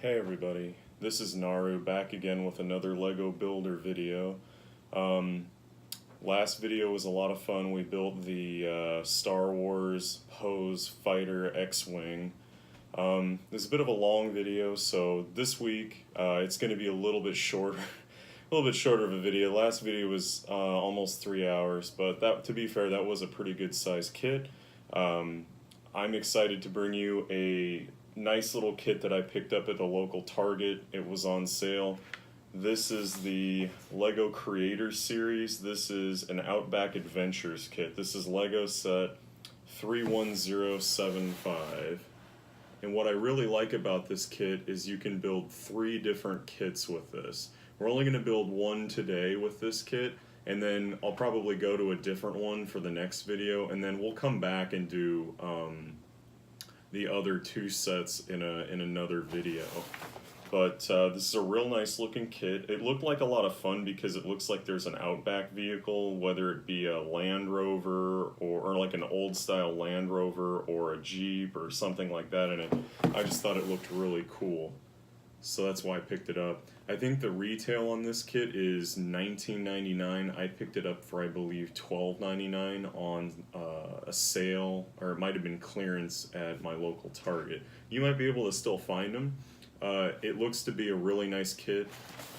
Hey everybody, this is Naru back again with another LEGO Builder video. Last video was a lot of fun. We built the Star Wars Pose Fighter X-Wing. This is a bit of a long video, so this week it's going to be a little bit shorter. A little bit shorter of a video. Last video was almost 3 hours, but that, to be fair, that was a pretty good sized kit. I'm excited to bring you a nice little kit that I picked up at the local Target. It was on sale. This is the LEGO Creator Series. This is an Outback Adventures kit. This is LEGO set 31075. And what I really like about this kit is you can build 3 different kits with this. We're only going to build one today with this kit, and then I'll probably go to a different one for the next video, and then we'll come back and do the other 2 sets in another video. But this is a real nice looking kit. It looked like a lot of fun because it looks like there's an Outback vehicle, whether it be a Land Rover or like an old style Land Rover or a Jeep or something like that in it. I just thought it looked really cool, so that's why I picked it up. I think the retail on this kit is $19.99. I picked it up for, I believe, $12.99 on a sale, or it might have been clearance at my local Target. You might be able to still find them. It looks to be a really nice kit.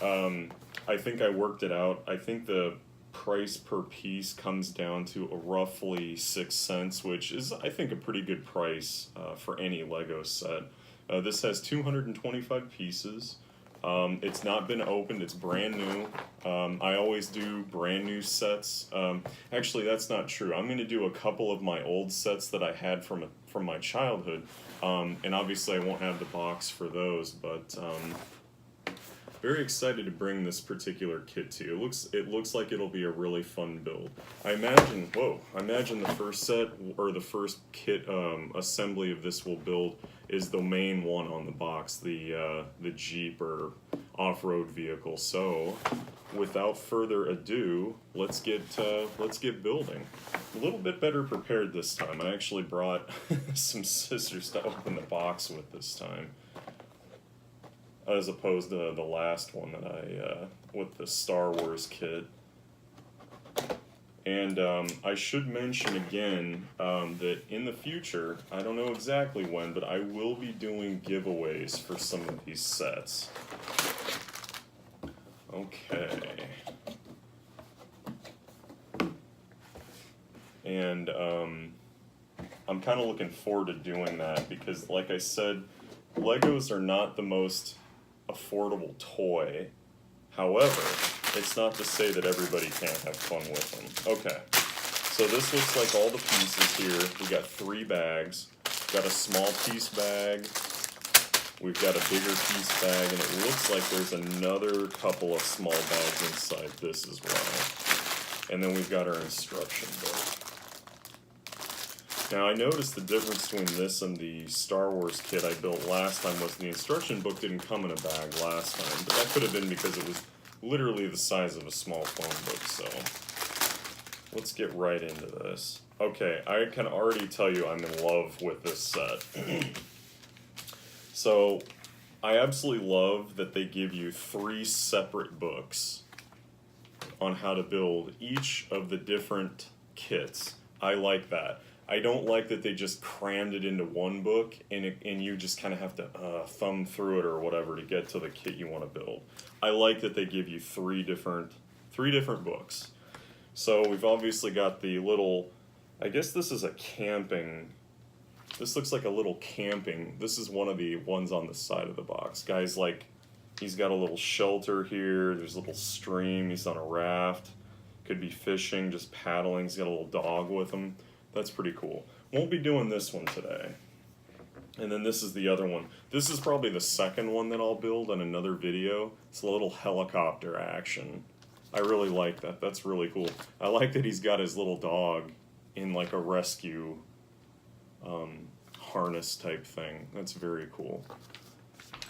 I think I worked it out. I think the price per piece comes down to roughly 6 cents, which is, I think, a pretty good price for any LEGO set. This has 225 pieces. It's not been opened, it's brand new. I always do brand new sets. Actually, that's not true. I'm going to do a couple of my old sets that I had from my childhood. And obviously I won't have the box for those, but very excited to bring this particular kit to you. It looks like it'll be a really fun build. I imagine the first set, or the first kit assembly of this will build is the main one on the box, the Jeep or off-road vehicle. So without further ado, let's get building. A little bit better prepared this time. I actually brought some scissors to open the box with this time, as opposed to the last one that I with the Star Wars kit. And I should mention again that in the future, I don't know exactly when, but I will be doing giveaways for some of these sets. Okay. And I'm kind of looking forward to doing that because, like I said, Legos are not the most affordable toy. However, it's not to say that everybody can't have fun with them. Okay, so this looks like all the pieces here. We got 3 bags. We've got a small piece bag. We've got a bigger piece bag, and it looks like there's another couple of small bags inside this as well. And then we've got our instruction book. Now, I noticed the difference between this and the Star Wars kit I built last time was the instruction book didn't come in a bag last time, but that could have been because it was literally the size of a small phone book. So let's get right into this. Okay, I can already tell you I'm in love with this set. So I absolutely love that they give you 3 separate books on how to build each of the different kits. I like that. I don't like that they just crammed it into one book and you just kind of have to thumb through it or whatever to get to the kit you want to build. I like that they give you 3 different books. So we've obviously got the little, I guess this is a camping, this looks like a little camping, this is one of the ones on the side of the box. Guy's like, he's got a little shelter here, there's a little stream, he's on a raft, could be fishing, just paddling, he's got a little dog with him. That's pretty cool. Won't be doing this one today. And then this is the other one. This is probably the second one that I'll build in another video. It's a little helicopter action. I really like that. That's really cool. I like that he's got his little dog in like a rescue harness type thing. That's very cool.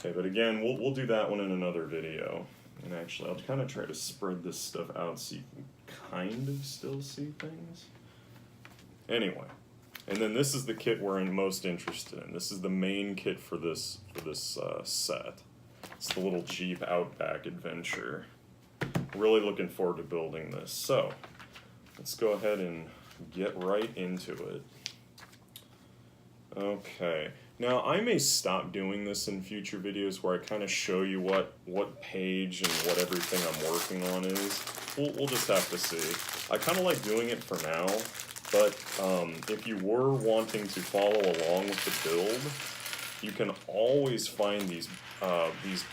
Okay, but again, we'll do that one in another video. And actually, I'll kind of try to spread this stuff out so you can kind of still see things. Anyway, And then this is the kit we're most interested in. This is the main kit for this set. It's the little Jeep Outback Adventure. Really looking forward to building this. So let's go ahead and get right into it. Okay. Now I may stop doing this in future videos where I kind of show you what page and what everything I'm working on is. We'll just have to see. I kind of like doing it for now. But if you were wanting to follow along with the build, you can always find these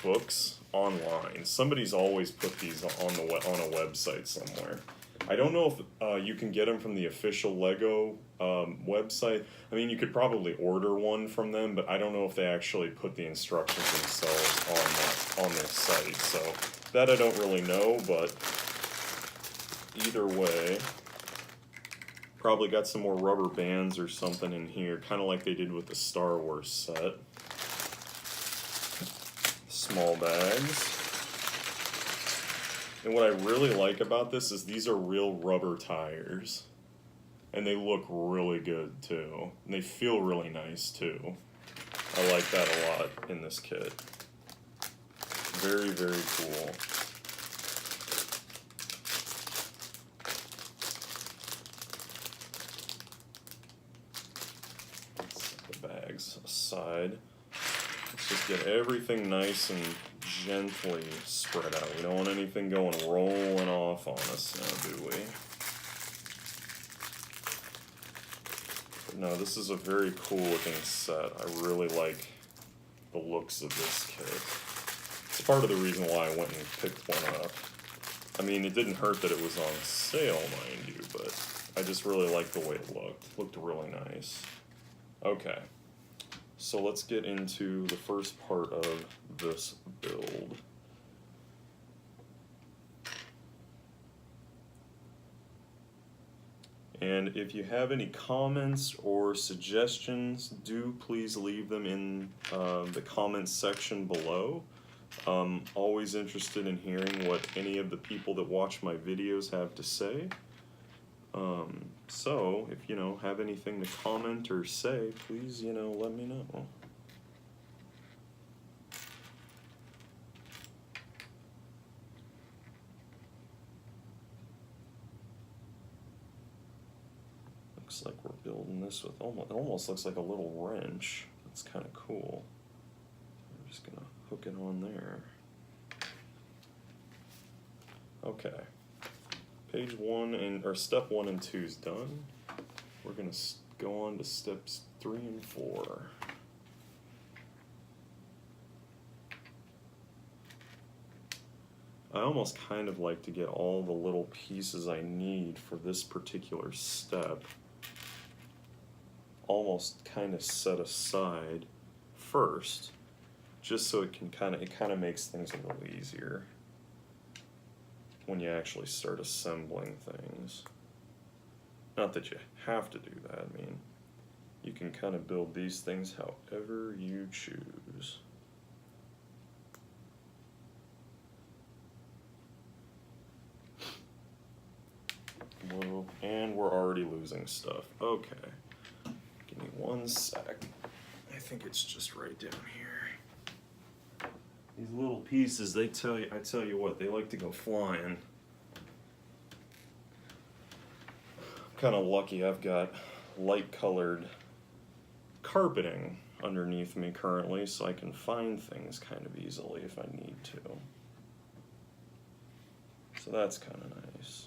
books online. Somebody's always put these on a website somewhere. I don't know if you can get them from the official LEGO website. I mean, you could probably order one from them, but I don't know if they actually put the instructions themselves on their site. So that I don't really know, but either way. Probably got some more rubber bands or something in here, kind of like they did with the Star Wars set. Small bags. And what I really like about this is these are real rubber tires. And they look really good too. And they feel really nice too. I like that a lot in this kit. Very, very cool. Aside. Let's just get everything nice and gently spread out. We don't want anything going rolling off on us now, do we? But no, this is a very cool looking set. I really like the looks of this kit. It's part of the reason why I went and picked one up. I mean, it didn't hurt that it was on sale, mind you, but I just really liked the way it looked. It looked really nice. Okay. So let's get into the first part of this build. And if you have any comments or suggestions, do please leave them in the comments section below. Always interested in hearing what any of the people that watch my videos have to say. So, if you have anything to comment or say, please, let me know. Looks like we're building this with it almost looks like a little wrench. That's kind of cool. I'm just gonna hook it on there. Okay. Page 1 or step 1 and 2 is done. We're going to go on to steps 3 and 4. I almost kind of like to get all the little pieces I need for this particular step almost kind of set aside first, just so it kind of makes things a little easier when you actually start assembling things. Not that you have to do that, I mean, you can kind of build these things however you choose. Whoa, and we're already losing stuff. Okay, give me 1 sec. I think it's just right down here. These little pieces, I tell you what, they like to go flying. I'm kind of lucky I've got light colored carpeting underneath me currently, so I can find things kind of easily if I need to. So that's kind of nice.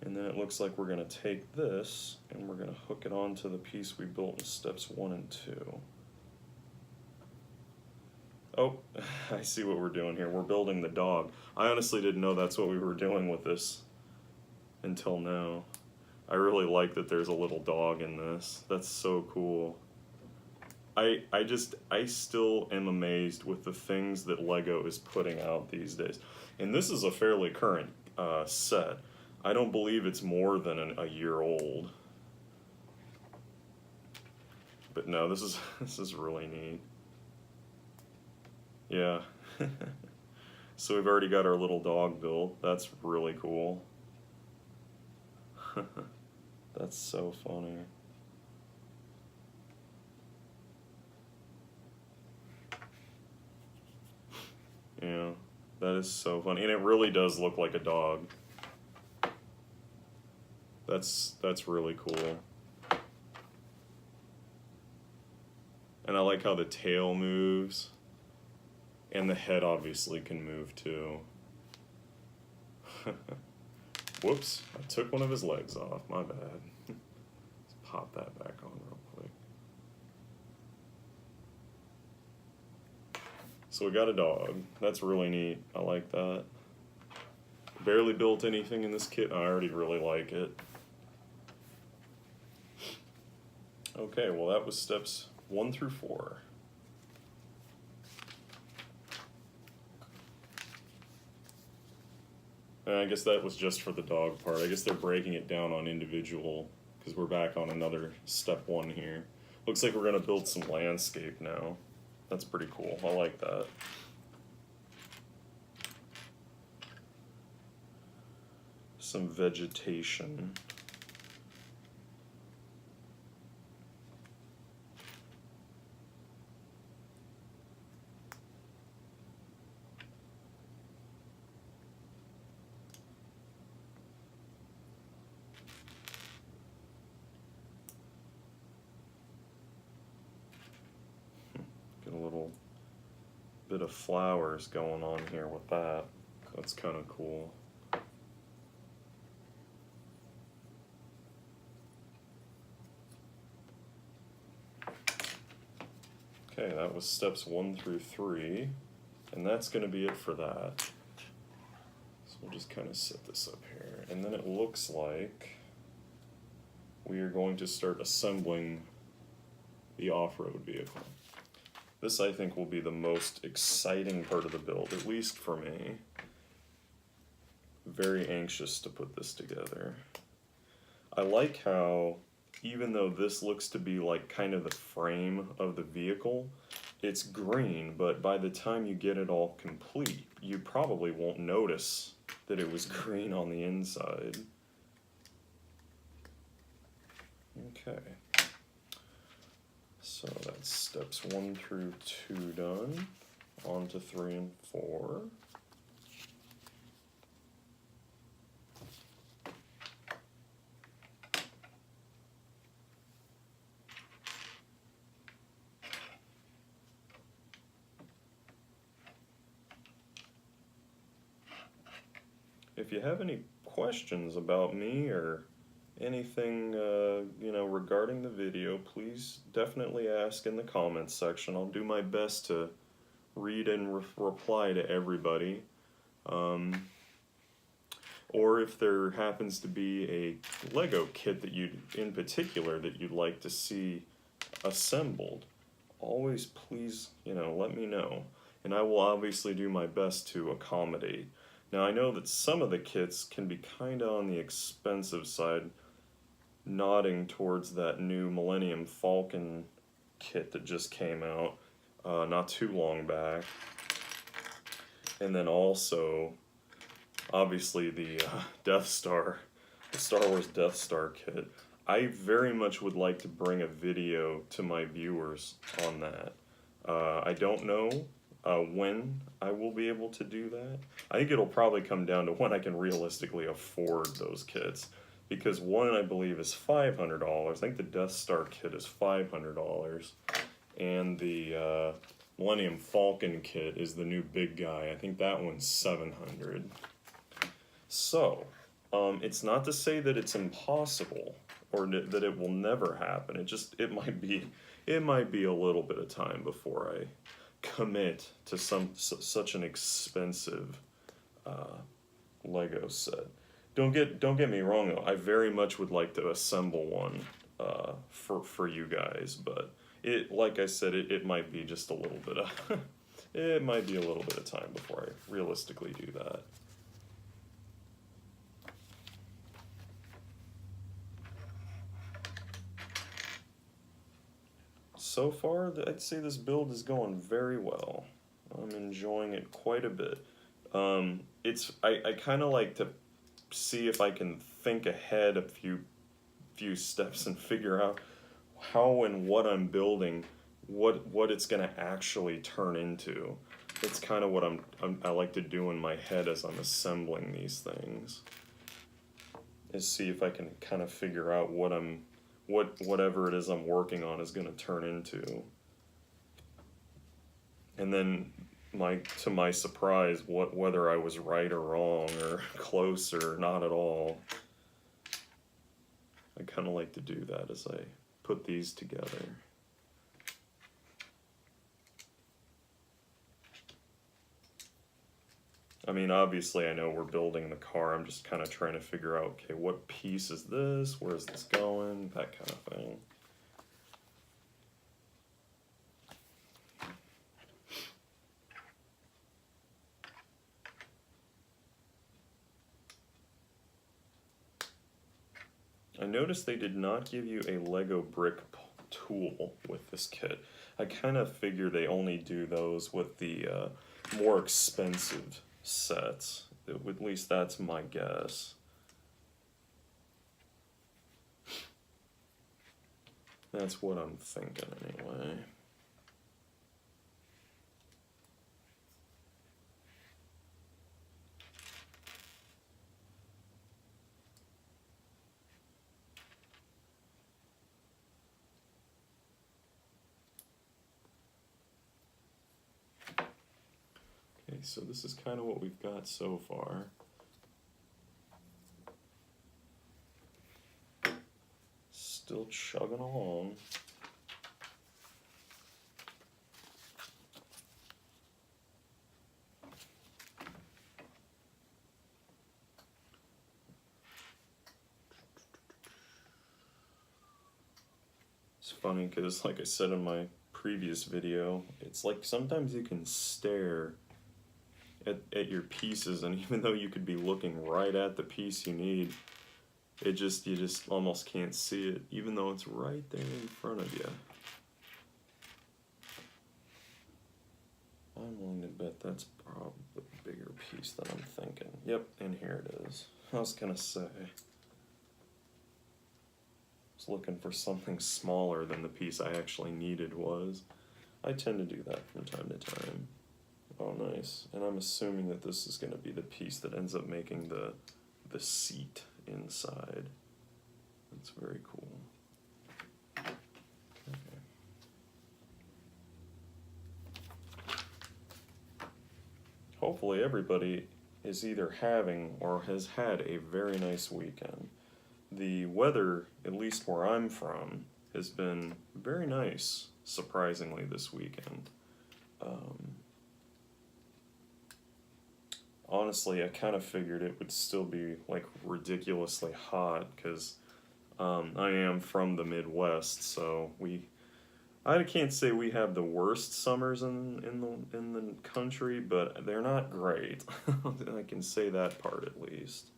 And then it looks like we're going to take this and we're going to hook it onto the piece we built in steps 1 and 2. Oh, I see what we're doing here. We're building the dog. I honestly didn't know that's what we were doing with this until now. I really like that there's a little dog in this. That's so cool. I still am amazed with the things that LEGO is putting out these days. And this is a fairly current set. I don't believe it's more than a year old. But no, this is really neat. Yeah. So we've already got our little dog built. That's really cool. That's so funny. Yeah, that is so funny. And it really does look like a dog. That's really cool. And I like how the tail moves. And the head obviously can move too. Whoops, I took one of his legs off, my bad. Let's pop that back on real quick. So we got a dog. That's really neat. I like that. Barely built anything in this kit. I already really like it. Okay, well that was steps 1 through 4. And I guess that was just for the dog part. I guess they're breaking it down on individual, because we're back on another step 1 here. Looks like we're gonna build some landscape now. That's pretty cool. I like that. Some vegetation. Get a little bit of flowers going on here with that. That's kind of cool. Okay, that was steps 1 through 3, and that's going to be it for that. So we'll just kind of set this up here, and then it looks like we are going to start assembling the off-road vehicle. This, I think, will be the most exciting part of the build, at least for me. Very anxious to put this together. I like how, even though this looks to be like kind of the frame of the vehicle, it's green, but by the time you get it all complete, you probably won't notice that it was green on the inside. Okay. So that's steps 1 through 2 done. On to 3 and 4. If you have any questions about me or anything regarding the video, please definitely ask in the comments section. I'll do my best to read and reply to everybody. Or if there happens to be a LEGO kit that in particular that you'd like to see assembled, always please let me know, and I will obviously do my best to accommodate. Now I know that some of the kits can be kind of on the expensive side, nodding towards that new Millennium Falcon kit that just came out not too long back. And then also, obviously, the Death Star, the Star Wars Death Star kit. I very much would like to bring a video to my viewers on that. I don't know when I will be able to do that. I think it'll probably come down to when I can realistically afford those kits. Because one, I believe, is $500. I think the Death Star kit is $500. And the Millennium Falcon kit is the new big guy. I think that one's $700. So, it's not to say that it's impossible or that it will never happen. It might be a little bit of time before I commit to such an expensive Lego set. Don't get me wrong though. I very much would like to assemble one for you guys, but like I said, it might be just a little bit of it might be a little bit of time before I realistically do that. So far, I'd say this build is going very well. I'm enjoying it quite a bit. I kind of like to see if I can think ahead a few few steps and figure out how and what I'm building, what it's going to actually turn into. It's kind of what I like to do in my head as I'm assembling these things. Is see if I can kind of figure out whatever it is I'm working on is going to turn into. And then to my surprise, whether I was right or wrong or close or not at all. I kind of like to do that as I put these together. I mean, obviously I know we're building the car. I'm just kind of trying to figure out, okay, what piece is this? Where's this going? That kind of thing. I noticed they did not give you a Lego brick tool with this kit. I kind of figure they only do those with the more expensive sets. At least that's my guess. That's what I'm thinking anyway. Okay, so this is kind of what we've got so far. Still chugging along. It's funny because, like I said in my previous video, it's like sometimes you can stare at your pieces, and even though you could be looking right at the piece you need, you just almost can't see it, even though it's right there in front of you. I'm willing to bet that's probably the bigger piece than I'm thinking. Yep, and here it is. I was gonna say, I was looking for something smaller than the piece I actually needed was. I tend to do that from time to time. Oh, nice. And I'm assuming that this is going to be the piece that ends up making the seat inside. That's very cool. Okay. Hopefully everybody is either having or has had a very nice weekend. The weather, at least where I'm from, has been very nice, surprisingly, this weekend. Honestly, I kind of figured it would still be like ridiculously hot because I am from the Midwest, so I can't say we have the worst summers in the country, but they're not great. I can say that part at least.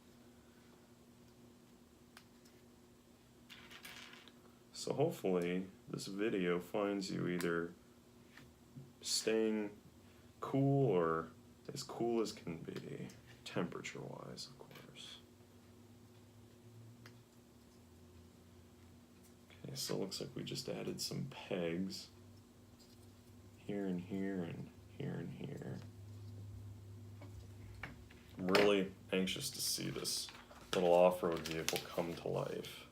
So hopefully this video finds you either staying cool or as cool as can be, temperature-wise, of course. Okay, so it looks like we just added some pegs here and here and here and here. I'm really anxious to see this little off-road vehicle come to life.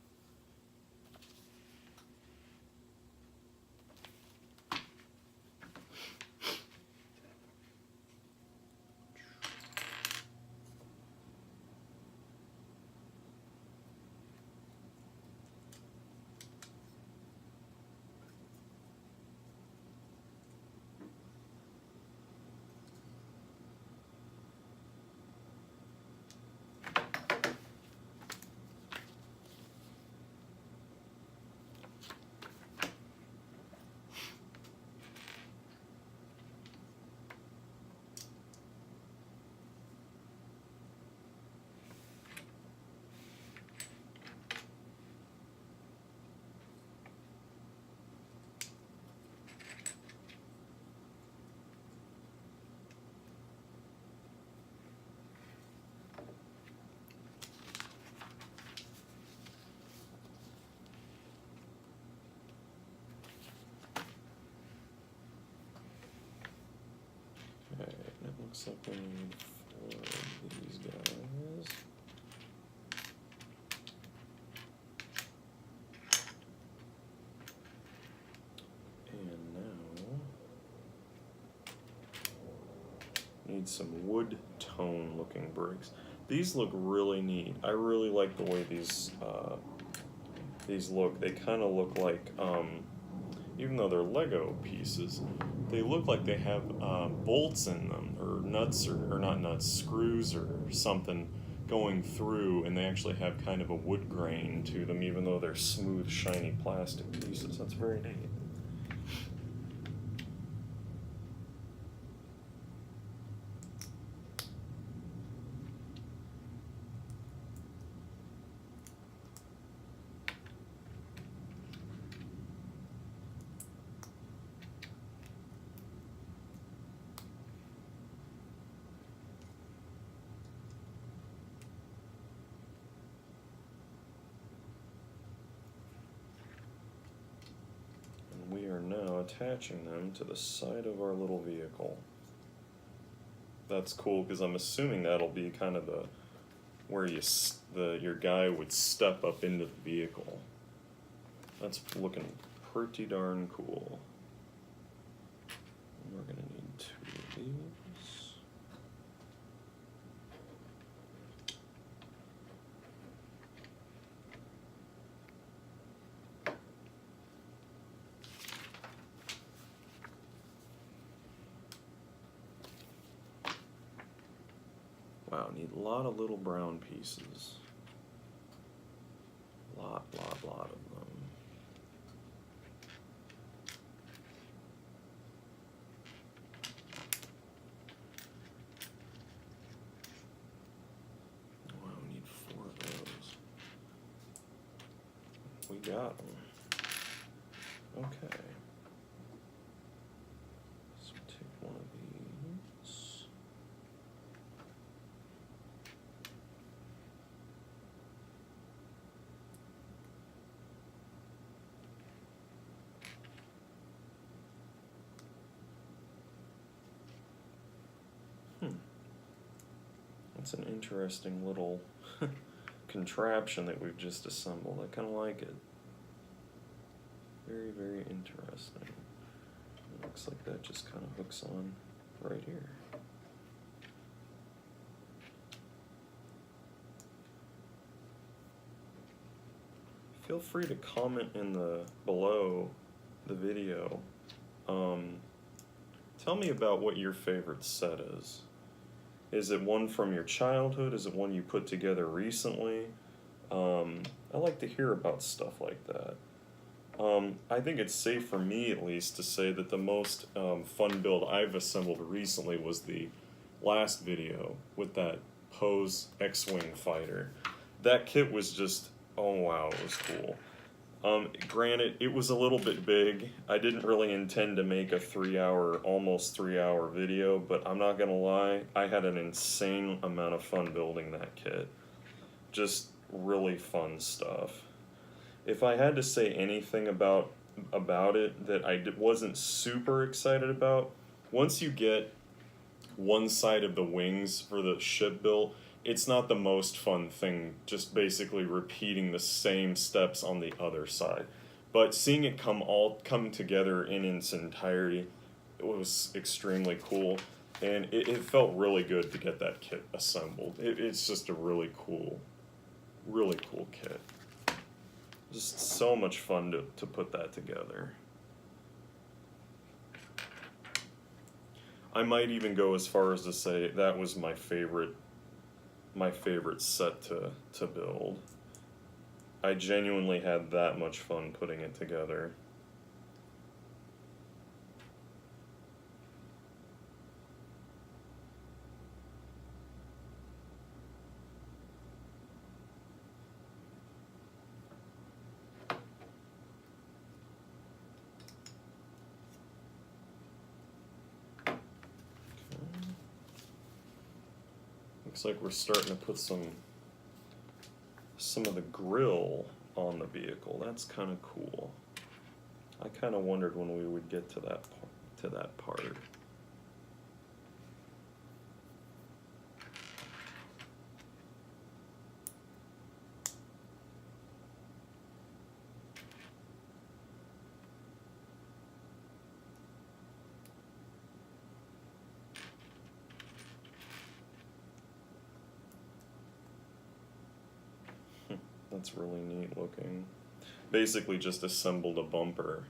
Looks like we need 4 of these guys. And now need some wood tone looking bricks. These look really neat. I really like the way these look. They kind of look like, even though they're Lego pieces, they look like they have bolts in them, or nuts, or not nuts, screws or something going through, and they actually have kind of a wood grain to them, even though they're smooth, shiny plastic pieces. That's very neat. We are now attaching them to the side of our little vehicle. That's cool because I'm assuming that'll be kind of the where your guy would step up into the vehicle. That's looking pretty darn cool. We're gonna need 2 of these. Wow, need a lot of little brown pieces. Lot of them. Wow, we need 4 of those. We got them. Okay. So take one of these. That's an interesting little contraption that we've just assembled. I kind of like it. Very, very interesting. It looks like that just kind of hooks on right here. Feel free to comment in the below the video. Tell me about what your favorite set is. Is it one from your childhood? Is it one you put together recently? I like to hear about stuff like that. I think it's safe for me, at least, to say that the most fun build I've assembled recently was the last video with that Pose X-Wing fighter. That kit was just, oh wow, it was cool. Granted, it was a little bit big. I didn't really intend to make a almost 3 hour video, but I'm not gonna lie, I had an insane amount of fun building that kit. Just really fun stuff. If I had to say anything about it that I wasn't super excited about, once you get one side of the wings for the ship built, it's not the most fun thing, just basically repeating the same steps on the other side. But seeing it come together in its entirety, it was extremely cool, and it felt really good to get that kit assembled. It's just a really cool kit. Just so much fun to put that together. I might even go as far as to say that was my favorite set to build. I genuinely had that much fun putting it together. Looks like we're starting to put some of the grill on the vehicle. That's kind of cool. I kind of wondered when we would get to that part. That's really neat looking. Basically just assembled a bumper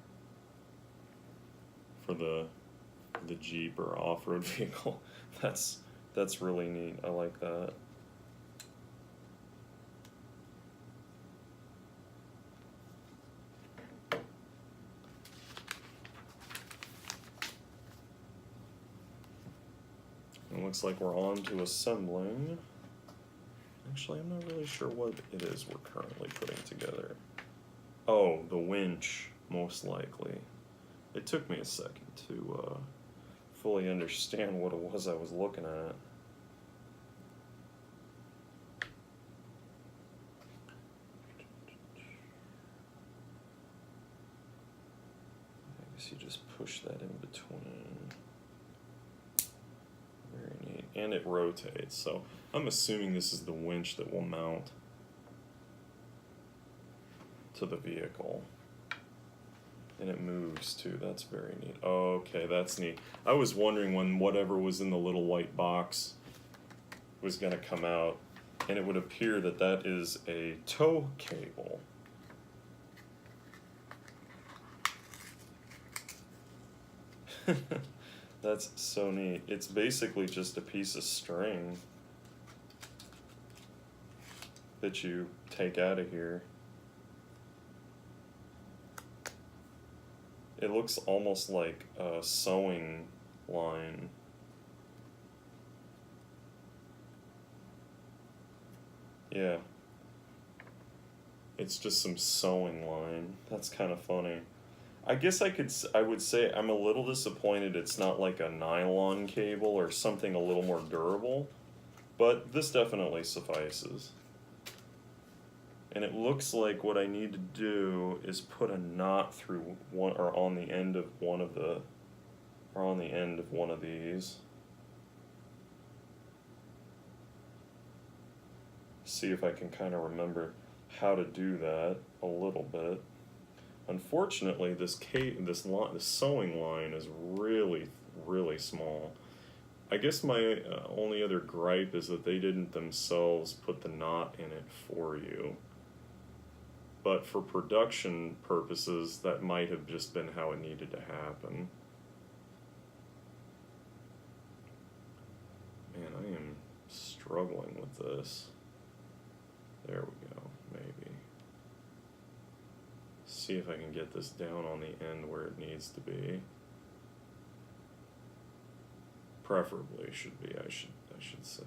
for the Jeep or off-road vehicle. That's really neat. I like that. It looks like we're on to assembling. Actually, I'm not really sure what it is we're currently putting together. Oh, the winch, most likely. It took me a second to fully understand what it was I was looking at. I guess you just push that in between. Very neat. And it rotates, so I'm assuming this is the winch that will mount to the vehicle. And it moves too. That's very neat. Okay, that's neat. I was wondering when whatever was in the little white box was going to come out, and it would appear that that is a tow cable. That's so neat. It's basically just a piece of string that you take out of here. It looks almost like a sewing line. Yeah. It's just some sewing line. That's kind of funny. I guess I would say I'm a little disappointed it's not like a nylon cable or something a little more durable, but this definitely suffices. And it looks like what I need to do is put a knot through one, or on the end of one of the, or on the end of one of these. See if I can kind of remember how to do that a little bit. Unfortunately, this sewing line is really, really small. I guess my only other gripe is that they didn't themselves put the knot in it for you. But for production purposes, that might have just been how it needed to happen. Man, I am struggling with this. There we go, maybe. See if I can get this down on the end where it needs to be. Preferably should be, I should say.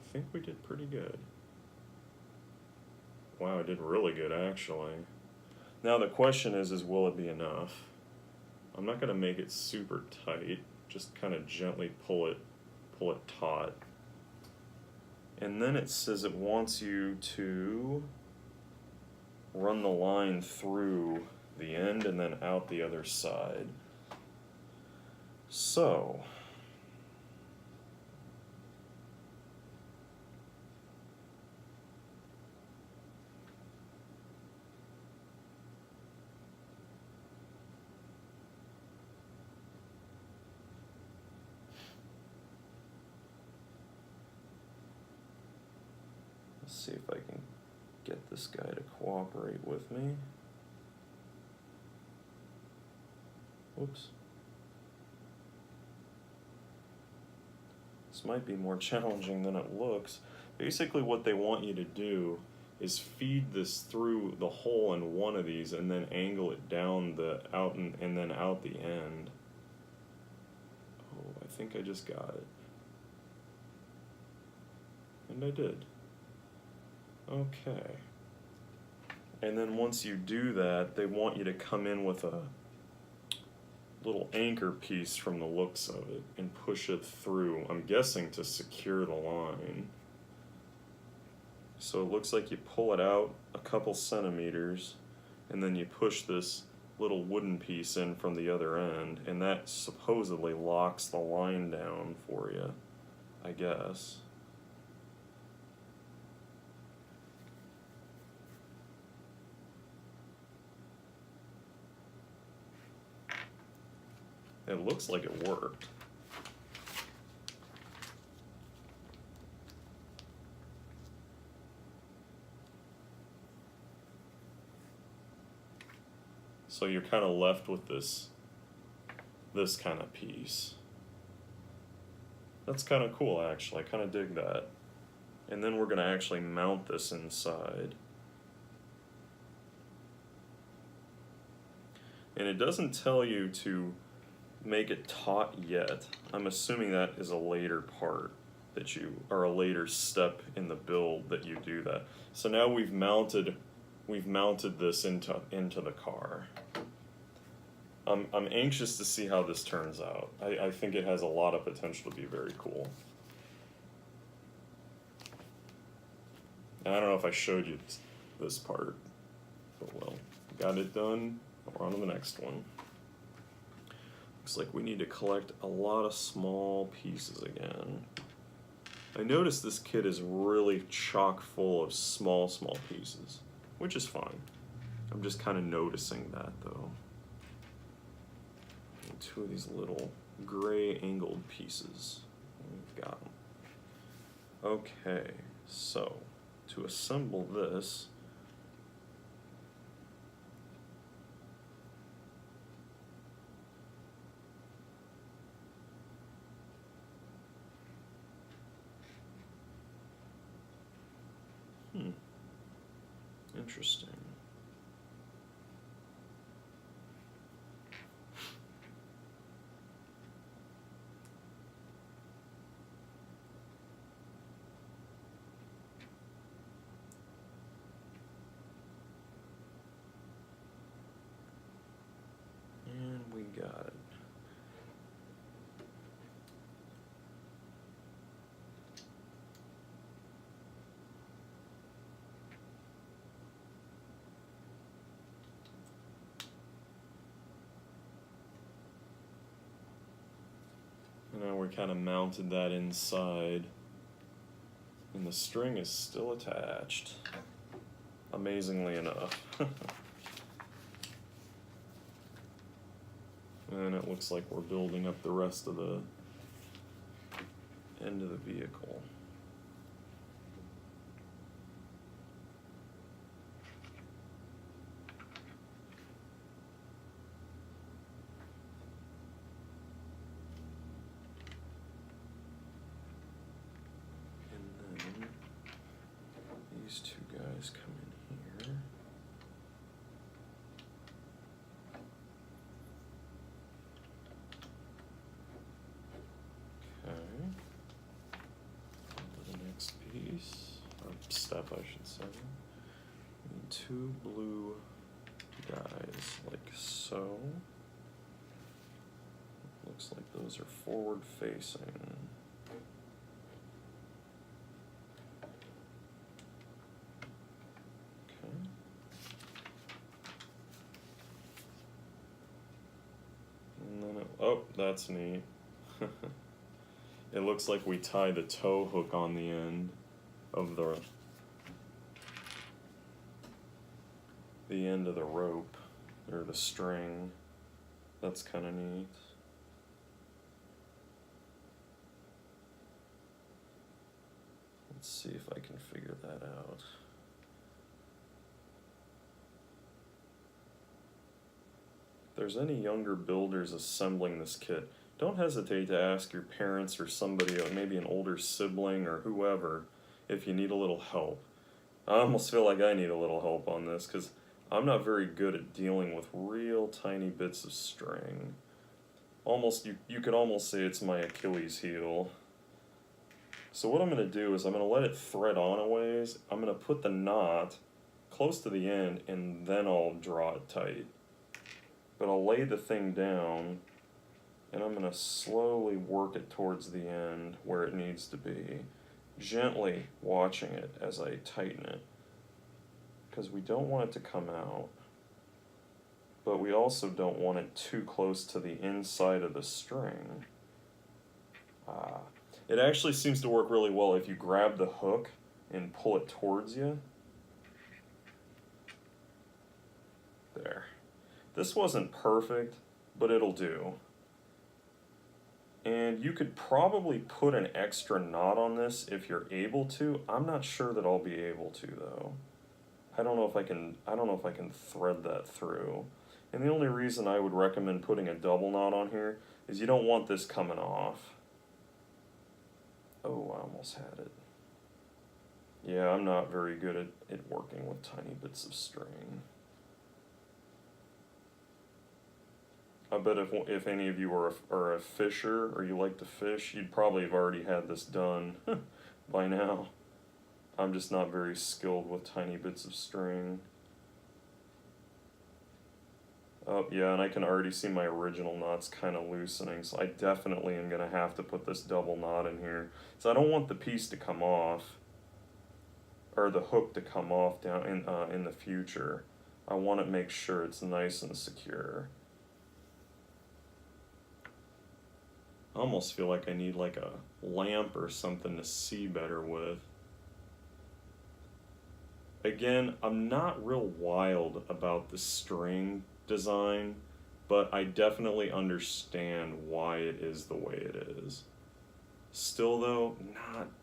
I think we did pretty good. Wow, I did really good actually. Now the question is will it be enough? I'm not gonna make it super tight, just kind of gently pull it taut. And then it says it wants you to run the line through the end and then out the other side. So, let's see if I can get this guy to cooperate with me. Oops. This might be more challenging than it looks. Basically what they want you to do is feed this through the hole in one of these and then angle it down the out and then out the end. Oh, I think I just got it. And I did. Okay. And then once you do that, they want you to come in with a little anchor piece from the looks of it and push it through, I'm guessing to secure the line. So it looks like you pull it out a couple centimeters and then you push this little wooden piece in from the other end, and that supposedly locks the line down for you, I guess. It looks like it worked. So you're kind of left with this kind of piece. That's kind of cool, actually. I kind of dig that. And then we're going to actually mount this inside. And it doesn't tell you to make it taut yet. I'm assuming that is a later part that you, or a later step in the build that you do that. So now we've mounted this into the car. I'm anxious to see how this turns out. I think it has a lot of potential to be very cool. And I don't know if I showed you this part, but well, got it done. We're on to the next one. Looks like we need to collect a lot of small pieces again. I noticed this kit is really chock full of small pieces, which is fine. I'm just kind of noticing that though. And two of these little gray angled pieces. We've got them. Okay, so to assemble this, interesting. And we got it. Now we're kind of mounted that inside, and the string is still attached, amazingly enough. And it looks like we're building up the rest of the end of the vehicle. These two guys come in here. Okay. On to the next piece, or step I should say. We need two blue guys, like so. Looks like those are forward facing. Oh, that's neat. It looks like we tie the tow hook on the end of the end of the rope, or the string. That's kind of neat. Let's see if I can figure that out. If there's any younger builders assembling this kit, don't hesitate to ask your parents or somebody, or maybe an older sibling or whoever, if you need a little help. I almost feel like I need a little help on this because I'm not very good at dealing with real tiny bits of string. Almost, you could almost say it's my Achilles heel. So what I'm going to do is I'm going to let it thread on a ways. I'm going to put the knot close to the end and then I'll draw it tight. But I'll lay the thing down and I'm going to slowly work it towards the end where it needs to be, gently watching it as I tighten it, because we don't want it to come out, but we also don't want it too close to the inside of the string. It actually seems to work really well if you grab the hook and pull it towards you. There. This wasn't perfect, but it'll do. And you could probably put an extra knot on this if you're able to. I'm not sure that I'll be able to though. I don't know if I can thread that through. And the only reason I would recommend putting a double knot on here is you don't want this coming off. Oh, I almost had it. Yeah, I'm not very good at working with tiny bits of string. I bet if any of you are a fisher or you like to fish, you'd probably have already had this done by now. I'm just not very skilled with tiny bits of string. Oh, yeah, and I can already see my original knots kind of loosening, so I definitely am going to have to put this double knot in here. So I don't want the piece to come off, or the hook to come off down in the future. I want to make sure it's nice and secure. I almost feel like I need like a lamp or something to see better with. Again, I'm not real wild about the string design, but I definitely understand why it is the way it is. Still though,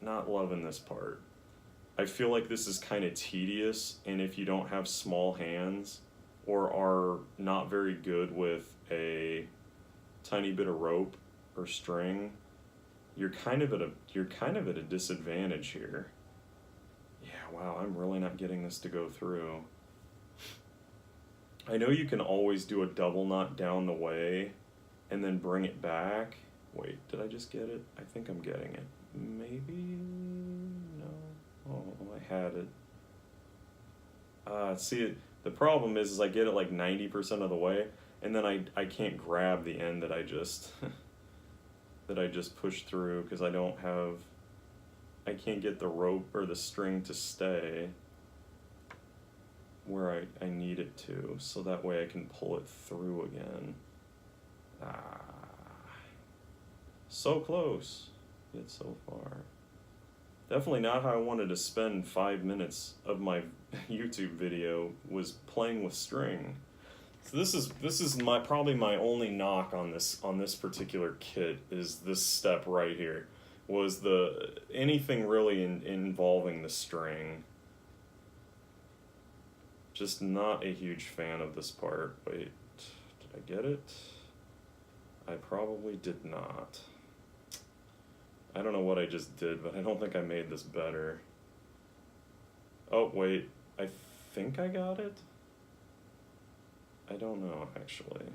not loving this part. I feel like this is kind of tedious, and if you don't have small hands or are not very good with a tiny bit of rope or string, you're kind of at a disadvantage here. Yeah, wow, I'm really not getting this to go through. I know you can always do a double knot down the way and then bring it back. Wait, did I just get it? I think I'm getting it. Maybe? No. Oh, I had it. See, the problem is I get it like 90% of the way, and then I can't grab the end that I just that I just pushed through because I can't get the rope or the string to stay where I need it to, so that way I can pull it through again. So close, yet so far. Definitely not how I wanted to spend 5 minutes of my YouTube video, was playing with string. So this is probably my only knock on this particular kit, is this step right here. Was anything really involving the string. Just not a huge fan of this part. Wait, did I get it? I probably did not. I don't know what I just did, but I don't think I made this better. Oh, wait, I think I got it? I don't know, actually.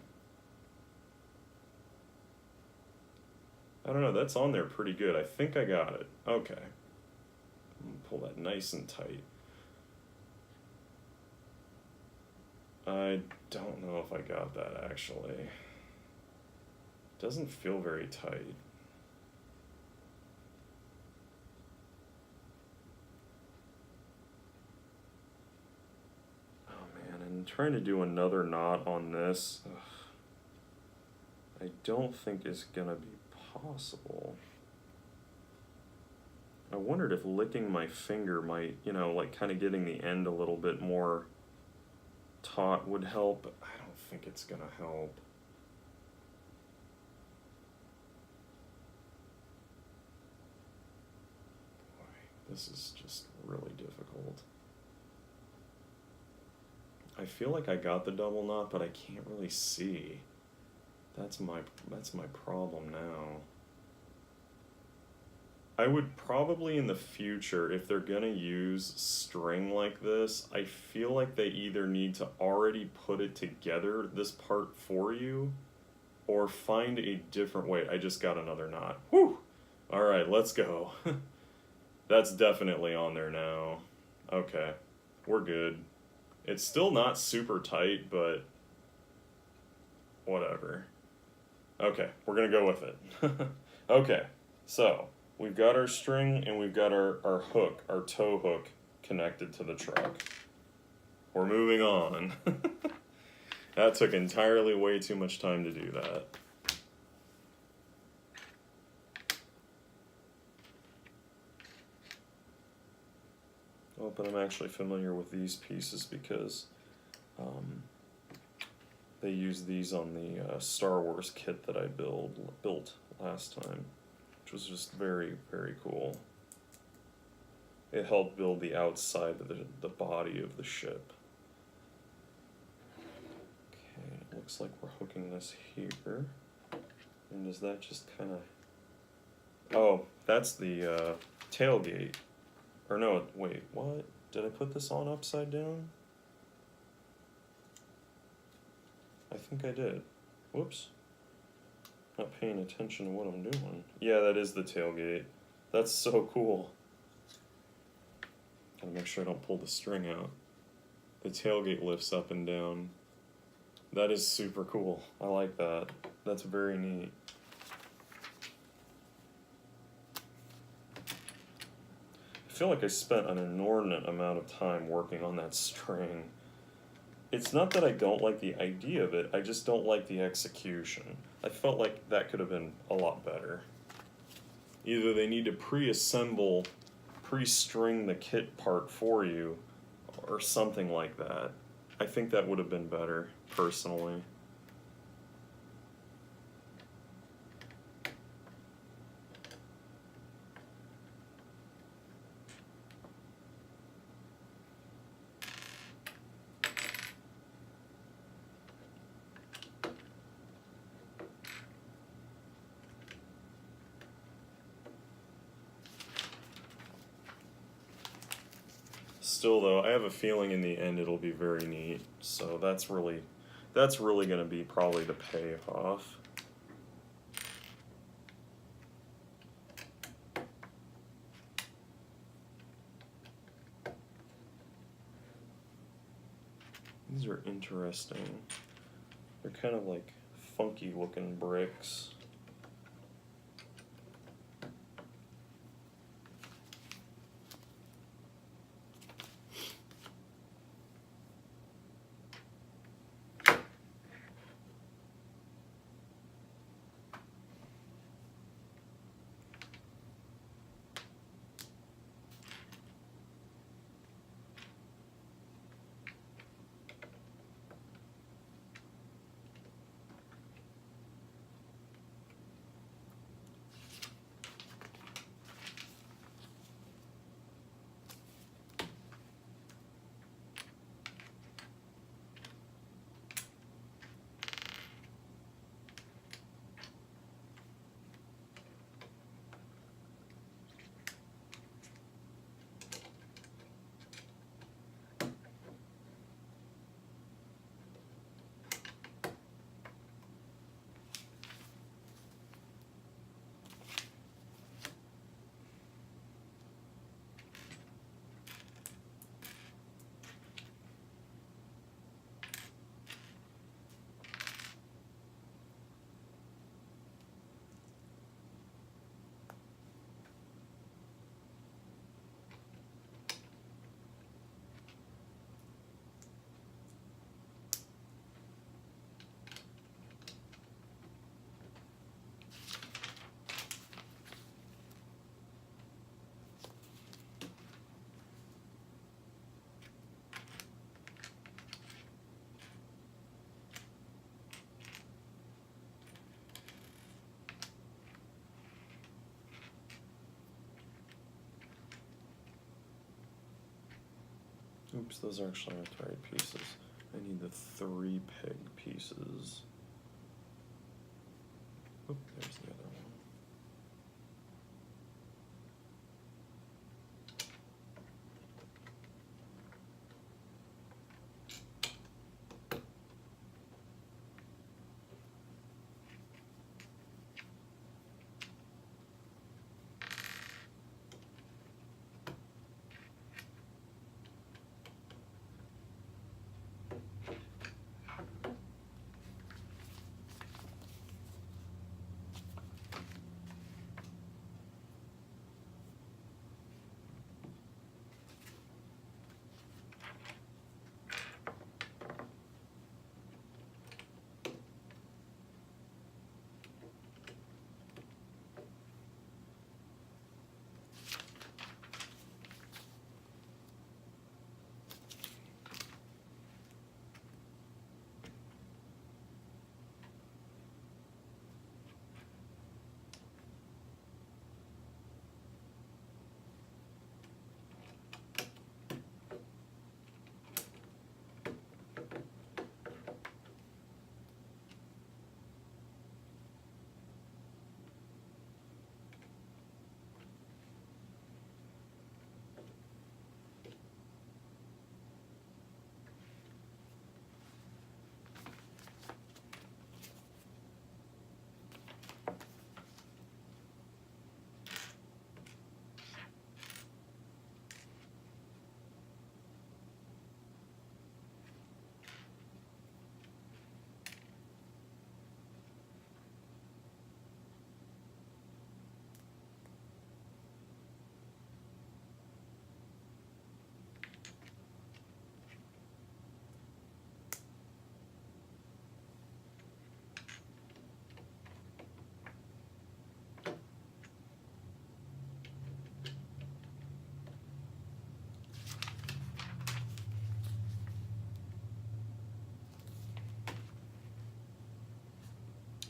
I don't know, that's on there pretty good. I think I got it. Okay. I'm gonna pull that nice and tight. I don't know if I got that, actually. Doesn't feel very tight. Oh man, and trying to do another knot on this, I don't think is gonna be possible. I wondered if licking my finger might, like kind of getting the end a little bit more taut would help, but I don't think it's gonna help. Boy, this is just really difficult. I feel like I got the double knot, but I can't really see. That's my problem now. I would probably in the future, if they're gonna use string like this, I feel like they either need to already put it together, this part for you, or find a different way. I just got another knot. Whew! Alright, let's go. That's definitely on there now. Okay, we're good. It's still not super tight, but whatever. Okay, we're gonna go with it. Okay, so we've got our string and we've got our hook, our tow hook connected to the truck. We're moving on. That took entirely way too much time to do that. Oh, but I'm actually familiar with these pieces because they used these on the Star Wars kit that I built last time, which was just very, very cool. It helped build the outside of the body of the ship. Okay, looks like we're hooking this here. And does that just kind of... Oh, that's the tailgate. Or no, wait, what? Did I put this on upside down? I think I did. Whoops. Not paying attention to what I'm doing. Yeah, that is the tailgate. That's so cool. Gotta make sure I don't pull the string out. The tailgate lifts up and down. That is super cool. I like that. That's very neat. I feel like I spent an inordinate amount of time working on that string. It's not that I don't like the idea of it, I just don't like the execution. I felt like that could have been a lot better. Either they need to pre-assemble, pre-string the kit part for you, or something like that. I think that would have been better, personally. Still though, I have a feeling in the end it'll be very neat, so that's really going to be probably the payoff. These are interesting. They're kind of like funky looking bricks. Oops, those are actually not the right pieces. I need the 3 peg pieces. Oop, there's the other one.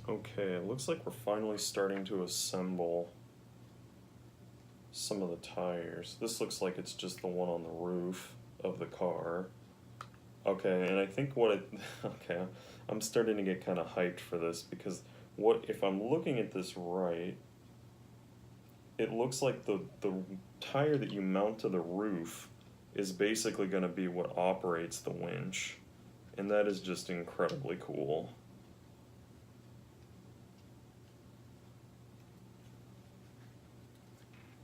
Okay, it looks like we're finally starting to assemble some of the tires. This looks like it's just the one on the roof of the car. Okay, and I think okay, I'm starting to get kind of hyped for this because if I'm looking at this right, it looks like the tire that you mount to the roof is basically going to be what operates the winch, and that is just incredibly cool.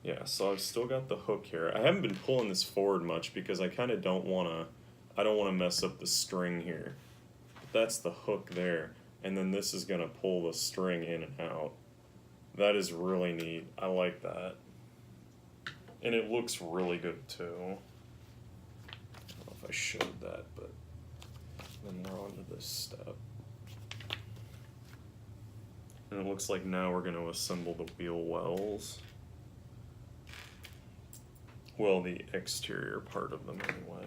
Yeah, so I've still got the hook here. I haven't been pulling this forward much because I kind of don't want to mess up the string here. But that's the hook there, and then this is going to pull the string in and out. That is really neat. I like that. And it looks really good too. I don't know if I showed that, but then we're on to this step. And it looks like now we're going to assemble the wheel wells. Well, the exterior part of them anyway.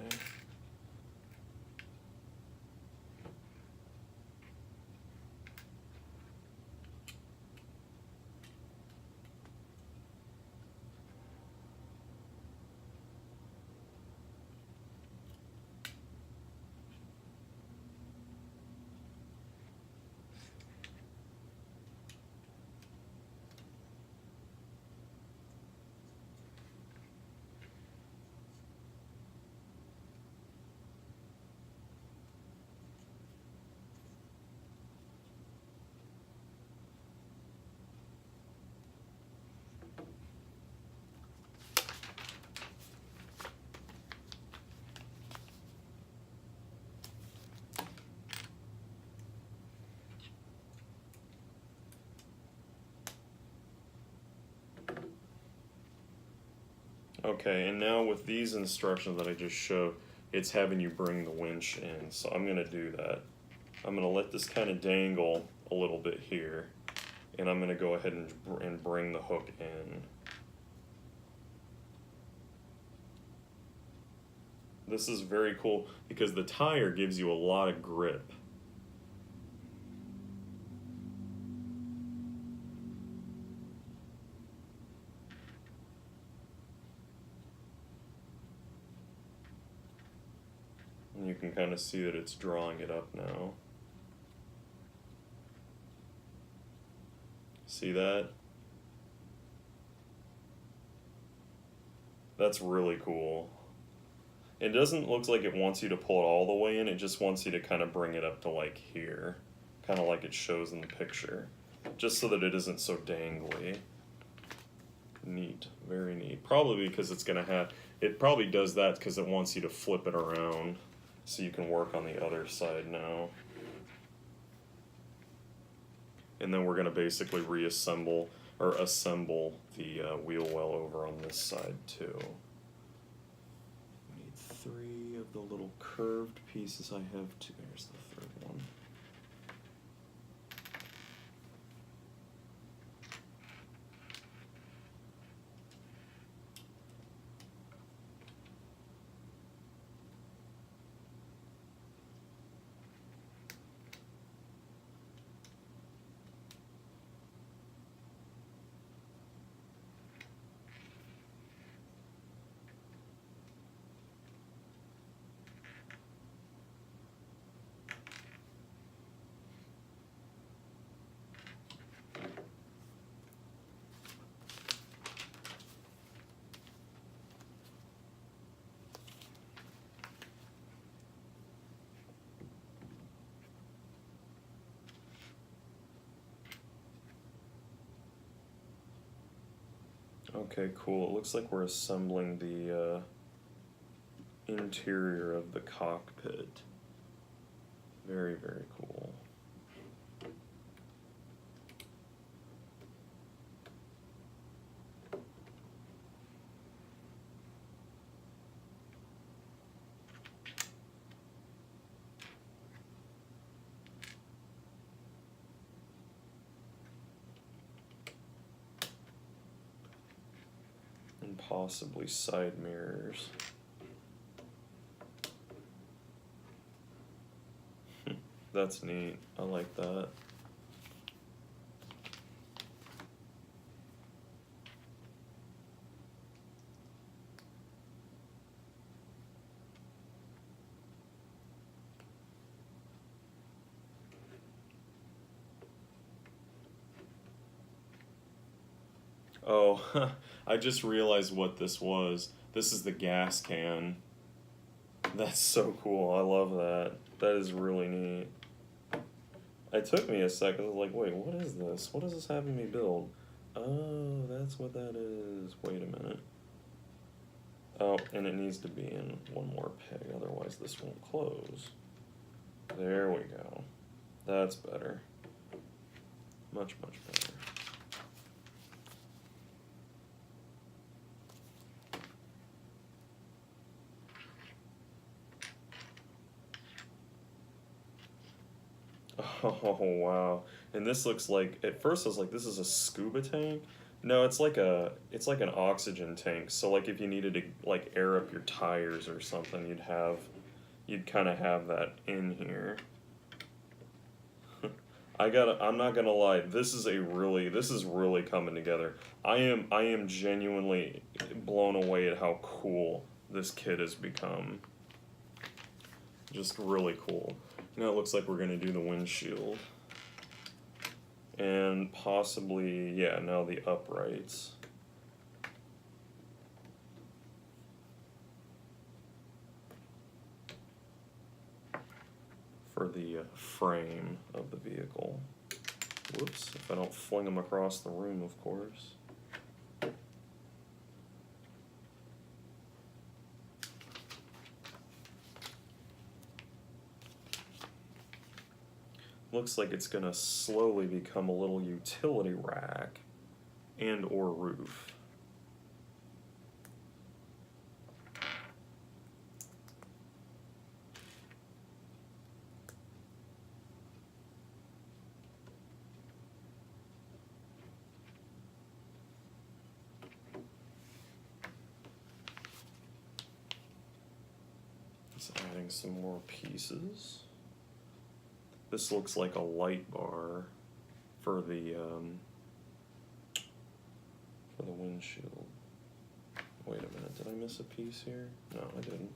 Okay, and now with these instructions that I just showed, it's having you bring the winch in. So I'm going to do that. I'm going to let this kind of dangle a little bit here, and I'm going to go ahead and bring the hook in. This is very cool because the tire gives you a lot of grip. And you can kind of see that it's drawing it up now. See that? That's really cool. It doesn't look like it wants you to pull it all the way in, it just wants you to kind of bring it up to like here. Kind of like it shows in the picture. Just so that it isn't so dangly. Neat, very neat. Probably because it's gonna have, it probably does that because it wants you to flip it around so you can work on the other side now. And then we're gonna basically reassemble or assemble the wheel well over on this side too. We need 3 of the little curved pieces. I have 2, there's the 3rd one. Okay, cool. It looks like we're assembling the interior of the cockpit. Very, very cool. And possibly side mirrors. That's neat. I like that. Oh, I just realized what this was. This is the gas can. That's so cool. I love that. That is really neat. It took me a second. I was like, wait, what is this? What is this having me build? Oh, that's what that is. Wait a minute. Oh, and it needs to be in one more peg, otherwise this won't close. There we go. That's better. Much, much better. Oh wow. And this looks like, at first I was like, this is a scuba tank. No, it's like an oxygen tank. So like if you needed to like air up your tires or something, you'd kind of have that in here. I'm not gonna lie, this is really coming together. I am genuinely blown away at how cool this kit has become. Just really cool. Now it looks like we're gonna do the windshield. And possibly, yeah, now the uprights. For the frame of the vehicle. Whoops, if I don't fling them across the room, of course. Looks like it's gonna slowly become a little utility rack and or roof. Just adding some more pieces. This looks like a light bar for the windshield. Wait a minute, did I miss a piece here? No, I didn't.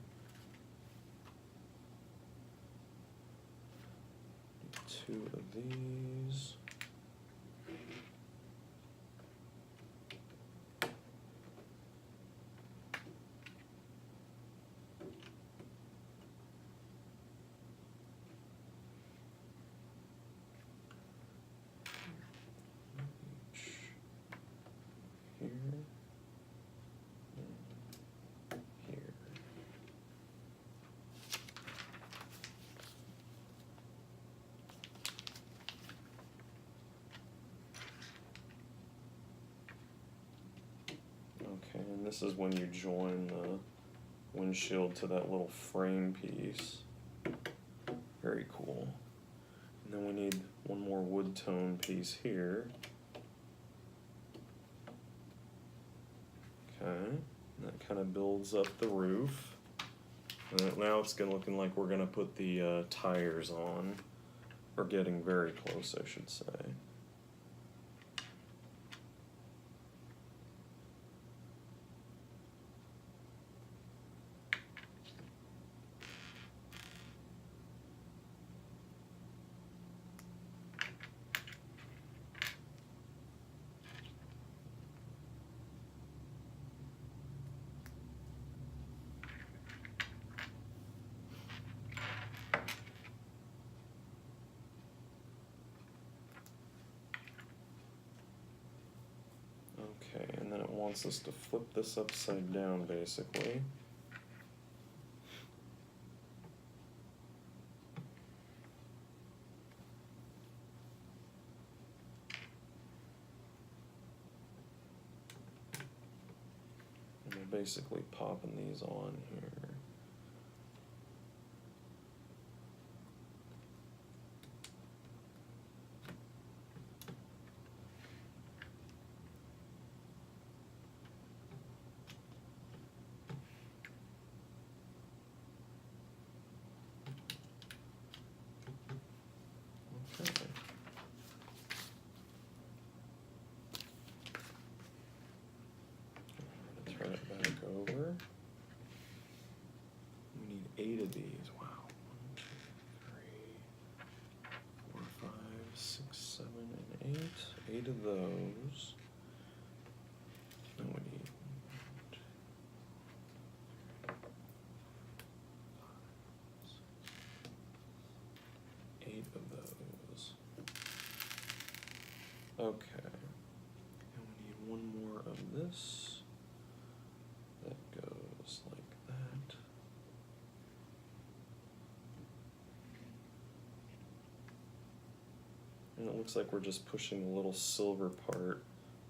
Two of these. Okay, and this is when you join the windshield to that little frame piece. Very cool. And then we need one more wood tone piece here. Okay, and that kind of builds up the roof. And now it's looking like we're gonna put the tires on, or getting very close, I should say. Okay, and then it wants us to flip this upside down, basically. And we're basically popping these on here. Turn it back over. We need 8 of these. Wow. 1, 2, 3, 4, 5, 6, 7, and 8. 8 of those. one more of this. That goes like that. And it looks like we're just pushing the little silver part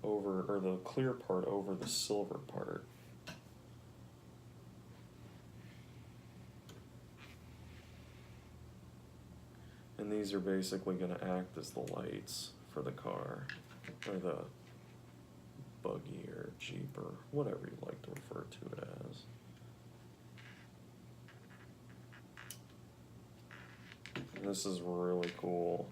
over, or the clear part over the silver part. And these are basically going to act as the lights for the car, or the buggy or Jeep or whatever you like to refer to it as. And this is really cool.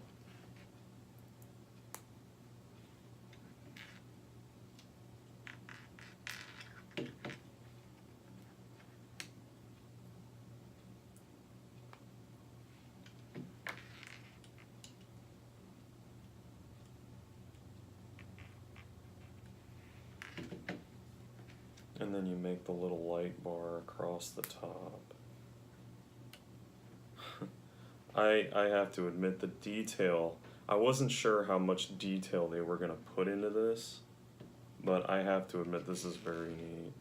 And then you make the little light bar across the top. I have to admit, the detail, I wasn't sure how much detail they were going to put into this, but I have to admit this is very neat.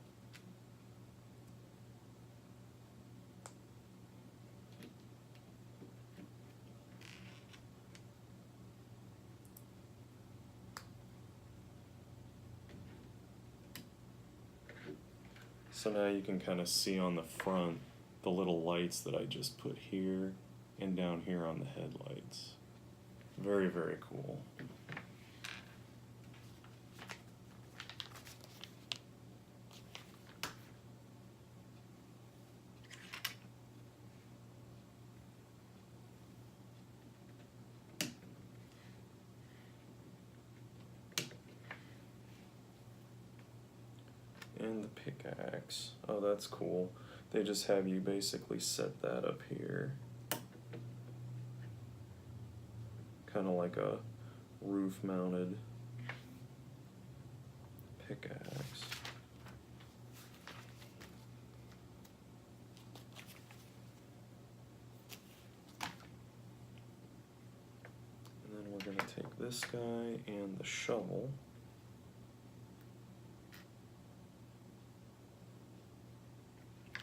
So now you can kind of see on the front the little lights that I just put here and down here on the headlights. Very, very cool. And the pickaxe. Oh, that's cool. They just have you basically set that up here. Kind of like a roof-mounted pickaxe. And then we're going to take this guy and the shovel.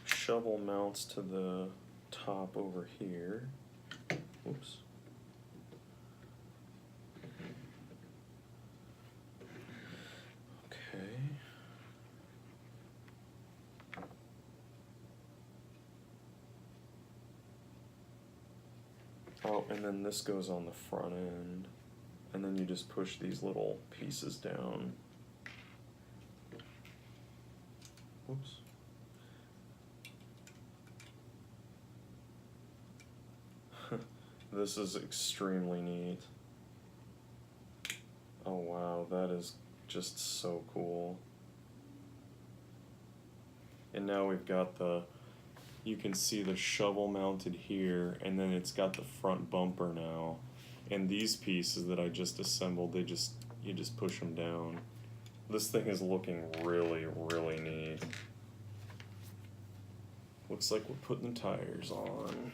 Shovel mounts to the top over here. Oops. Okay. Oh, and then this goes on the front end. And then you just push these little pieces down. Oops. This is extremely neat. Oh wow, that is just so cool. And now we've got the, you can see the shovel mounted here, and then it's got the front bumper now. And these pieces that I just assembled, you just push them down. This thing is looking really, really neat. Looks like we're putting the tires on.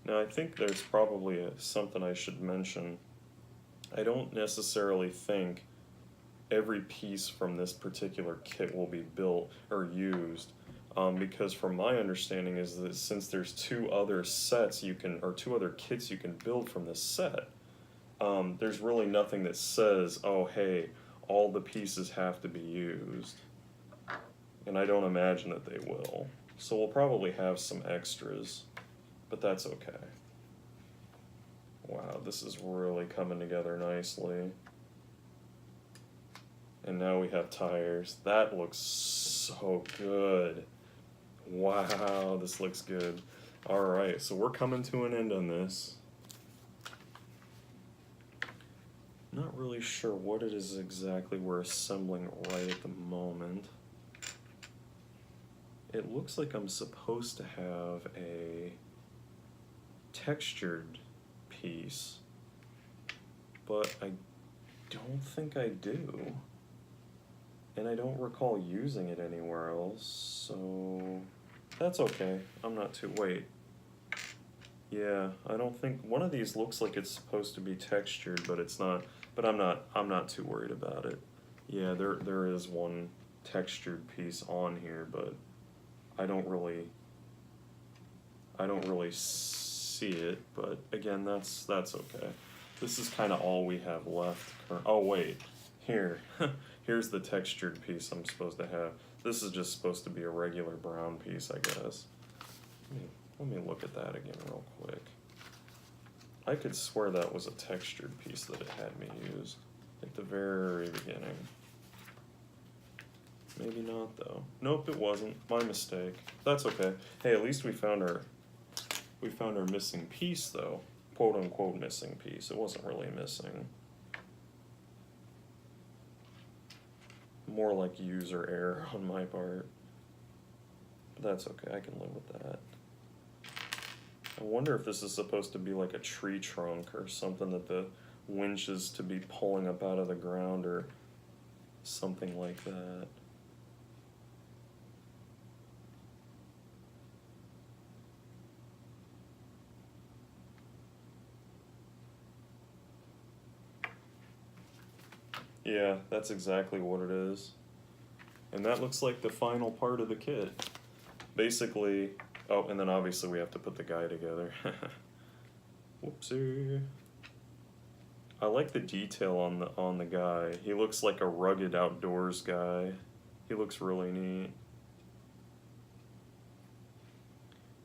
Now I think there's probably something I should mention. I don't necessarily think every piece from this particular kit will be built or used, because from my understanding is that since there's two other sets you can, or two other kits you can build from this set, there's really nothing that says, oh hey, all the pieces have to be used. And I don't imagine that they will. So we'll probably have some extras, but that's okay. Wow, this is really coming together nicely. And now we have tires. That looks so good. Wow, this looks good. Alright, so we're coming to an end on this. Not really sure what it is exactly we're assembling right at the moment. It looks like I'm supposed to have a textured piece, but I don't think I do. And I don't recall using it anywhere else, so that's okay. I'm not too, wait. Yeah, I don't think, one of these looks like it's supposed to be textured, but it's not, but I'm not too worried about it. Yeah, there is one textured piece on here, but I don't really see it, but again, that's okay. This is kind of all we have left. Oh wait, here, here's the textured piece I'm supposed to have. This is just supposed to be a regular brown piece, I guess. Let me look at that again real quick. I could swear that was a textured piece that it had me use at the very beginning. Maybe not though. Nope, it wasn't. My mistake. That's okay. Hey, at least we found our missing piece though. Quote unquote missing piece. It wasn't really missing. More like user error on my part. But that's okay, I can live with that. I wonder if this is supposed to be like a tree trunk or something that the winch is to be pulling up out of the ground or something like that. Yeah, that's exactly what it is. And that looks like the final part of the kit. Basically, oh, and then obviously we have to put the guy together. Whoopsie. I like the detail on the guy. He looks like a rugged outdoors guy. He looks really neat.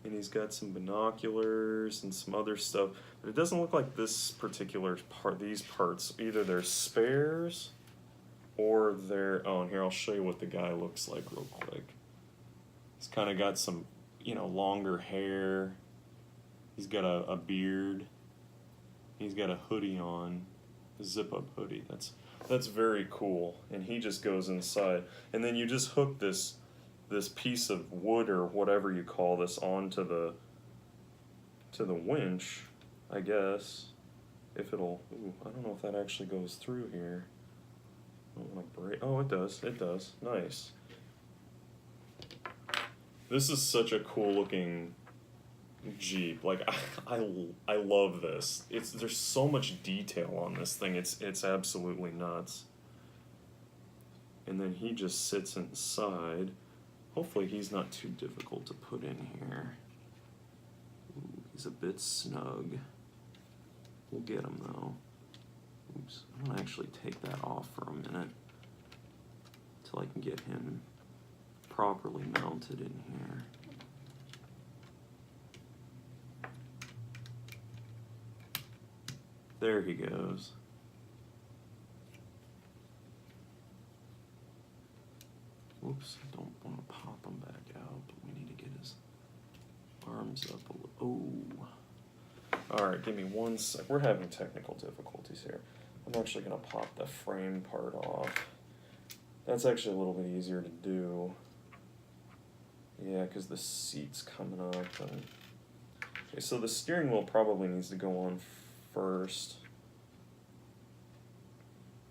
And he's got some binoculars and some other stuff. But it doesn't look like this particular part, these parts, either they're spares or they're, oh, and here I'll show you what the guy looks like real quick. He's kind of got some, longer hair. He's got a beard. He's got a hoodie on, a zip-up hoodie. That's very cool. And he just goes inside. And then you just hook this piece of wood or whatever you call this onto the winch, I guess. If it'll, I don't know if that actually goes through here. I don't want to break. Oh, it does. Nice. This is such a cool looking Jeep. Like I love this. There's so much detail on this thing. It's absolutely nuts. And then he just sits inside. Hopefully he's not too difficult to put in here. Ooh, he's a bit snug. We'll get him though. Oops, I'm gonna actually take that off for a minute until I can get him properly mounted in here. There he goes. Whoops, I don't want to pop him back out, but we need to get his arms up a little. Oh. Alright, give me one sec. We're having technical difficulties here. I'm actually going to pop the frame part off. That's actually a little bit easier to do. Yeah, because the seat's coming up. And... Okay, so the steering wheel probably needs to go on first.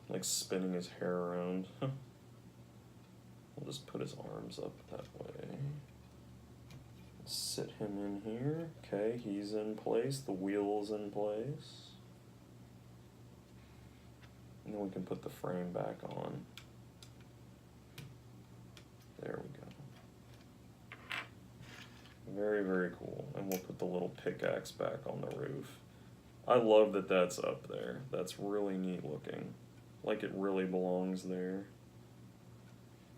Like spinning his hair around. We'll just put his arms up that way. Sit him in here. Okay, he's in place. The wheel's in place. And then we can put the frame back on. There we go. Very, very cool. And we'll put the little pickaxe back on the roof. I love that that's up there. That's really neat looking. Like it really belongs there.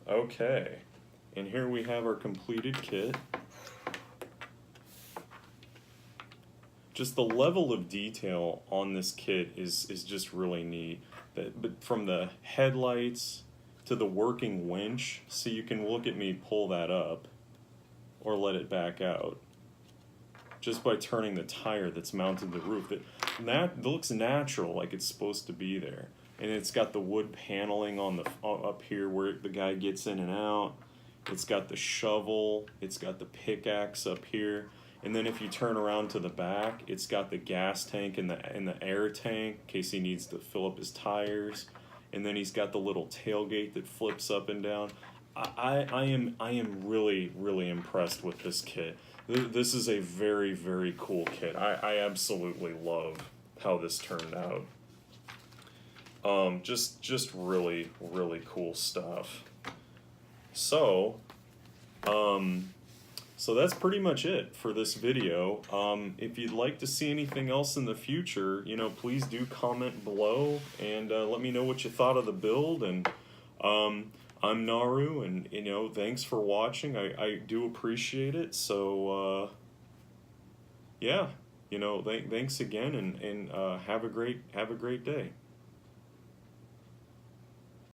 Okay, and here we have our completed kit. Just the level of detail on this kit is just really neat. But from the headlights to the working winch, so you can look at me pull that up or let it back out just by turning the tire that's mounted to the roof. That looks natural, like it's supposed to be there. And it's got the wood paneling on the up here where the guy gets in and out. It's got the shovel. It's got the pickaxe up here. And then if you turn around to the back, it's got the gas tank and the air tank in case he needs to fill up his tires. And then he's got the little tailgate that flips up and down. I am really, really impressed with this kit. This is a very, very cool kit. I absolutely love how this turned out. Just really, really cool stuff. So, so that's pretty much it for this video. If you'd like to see anything else in the future, you know, please do comment below and let me know what you thought of the build. And I'm Naru, and you know, thanks for watching. I do appreciate it. So yeah, you know, thanks again, and have a great day.